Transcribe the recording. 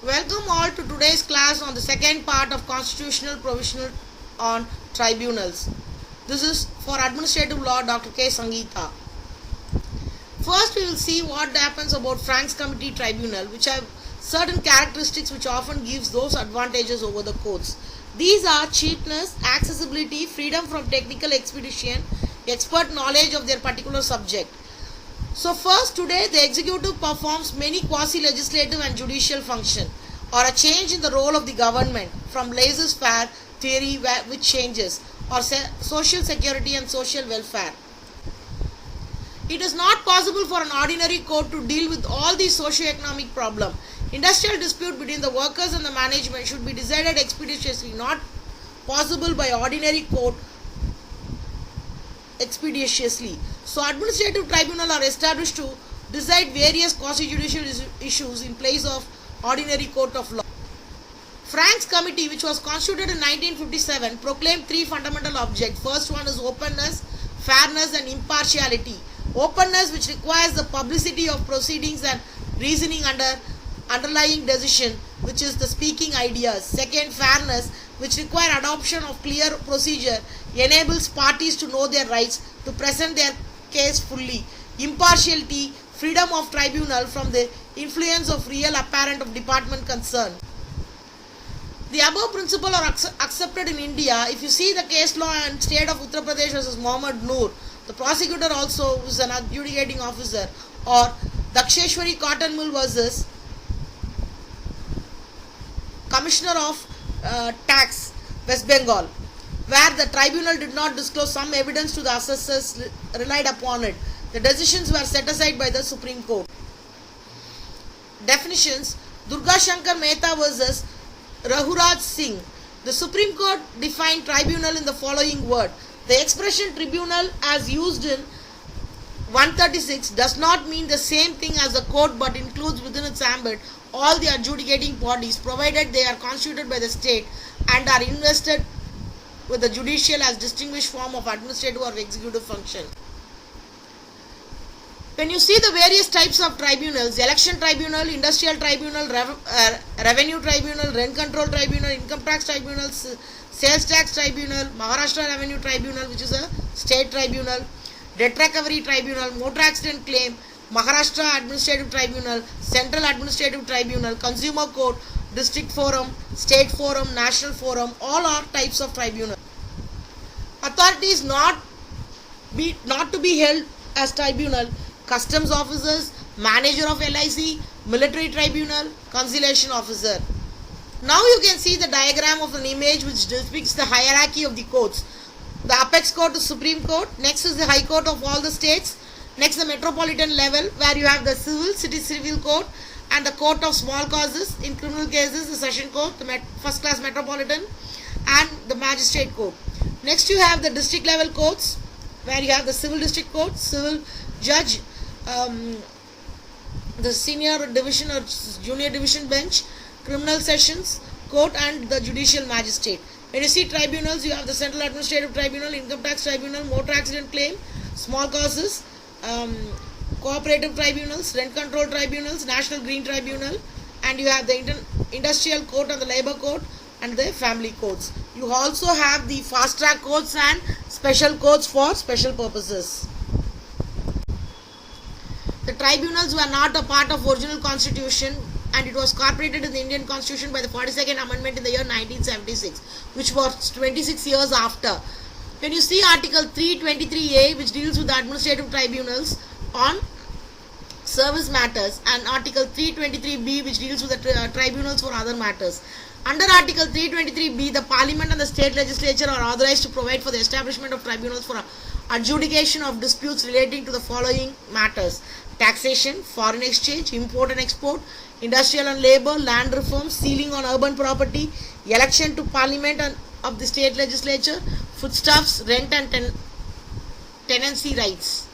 Welcome all to today's class on the second part of Constitutional Provisional on Tribunals. This is for Administrative Law, Dr. K. Sangeeta. First, we will see what happens about Franks Committee Tribunal, which have certain characteristics which often gives those advantages over the courts. These are cheapness, accessibility, freedom from technical expedition, expert knowledge of their particular subject. So first, today the executive performs many quasi-legislative and judicial function, or a change in the role of the government from laissez-faire theory which changes, or social security and social welfare. It is not possible for an ordinary court to deal with all these socio-economic problems. Industrial dispute between the workers and the management should be decided expeditiously, not possible by ordinary court expeditiously. So administrative tribunal are established to decide various quasi-judicial issues in place of ordinary court of law. Franks Committee, which was constituted in 1957, proclaimed three fundamental objects. First one is openness, fairness and impartiality. Openness, which requires the publicity of proceedings and reasoning underlying decision, which is the speaking ideas. Second, fairness, which require adoption of clear procedure, enables parties to know their rights, to present their case fully. Impartiality, freedom of tribunal from the influence of real apparent of department concerned. The above principles are accepted in India. If you see the case law in state of Uttar Pradesh versus Mohammad Noor, the prosecutor also is an adjudicating officer, or Daksheshwari Cotton Mill versus Commissioner of Tax, West Bengal, where the tribunal did not disclose some evidence to the assessors relied upon it. The decisions were set aside by the Supreme Court. Definitions: Durga Shankar Mehta versus Rahuraj Singh. The Supreme Court defined tribunal in the following word: the expression tribunal as used in 136 does not mean the same thing as the court, but includes within its ambit all the adjudicating bodies, provided they are constituted by the state and are invested with the judicial as distinguished form of administrative or executive function. When you see the various types of tribunals: election tribunal, industrial tribunal, revenue tribunal, rent control tribunal, income tax tribunal, sales tax tribunal, Maharashtra Revenue Tribunal, which is a state tribunal, debt recovery tribunal, motor accident claim, Maharashtra Administrative Tribunal, Central Administrative Tribunal, Consumer Court, District Forum, State Forum, National Forum, all are types of tribunal. Authorities not to be held as tribunal: customs officers, manager of LIC, military tribunal, conciliation officer. Now you can see the diagram of an image which depicts the hierarchy of the courts. The apex court is Supreme Court, next is the High Court of all the states, next the metropolitan level where you have the city civil court and the court of small causes. In criminal cases, the session court, the first class metropolitan, and the magistrate court. Next you have the district level courts where you have the civil district court, civil judge, the senior division or junior division bench, criminal sessions court, and the judicial magistrate. When you see tribunals, you have the Central Administrative Tribunal, Income Tax Tribunal, Motor Accident Claim, Small Causes, Cooperative Tribunals, Rent Control Tribunals, National Green Tribunal, and you have the Industrial Court and the Labour Court and the Family Courts. You also have the Fast Track Courts and Special Courts for special purposes. The tribunals were not a part of original constitution, and it was incorporated in the Indian Constitution by the 42nd Amendment in the year 1976, which was 26 years after. When you see Article 323A, which deals with the administrative tribunals on service matters, and Article 323B, which deals with the tribunals for other matters. Under Article 323B, the Parliament and the state legislature are authorized to provide for the establishment of tribunals for adjudication of disputes relating to the following matters: taxation, foreign exchange, import and export, industrial and labour, land reform, ceiling on urban property, election to Parliament and of the state legislature, foodstuffs, rent and tenancy rights.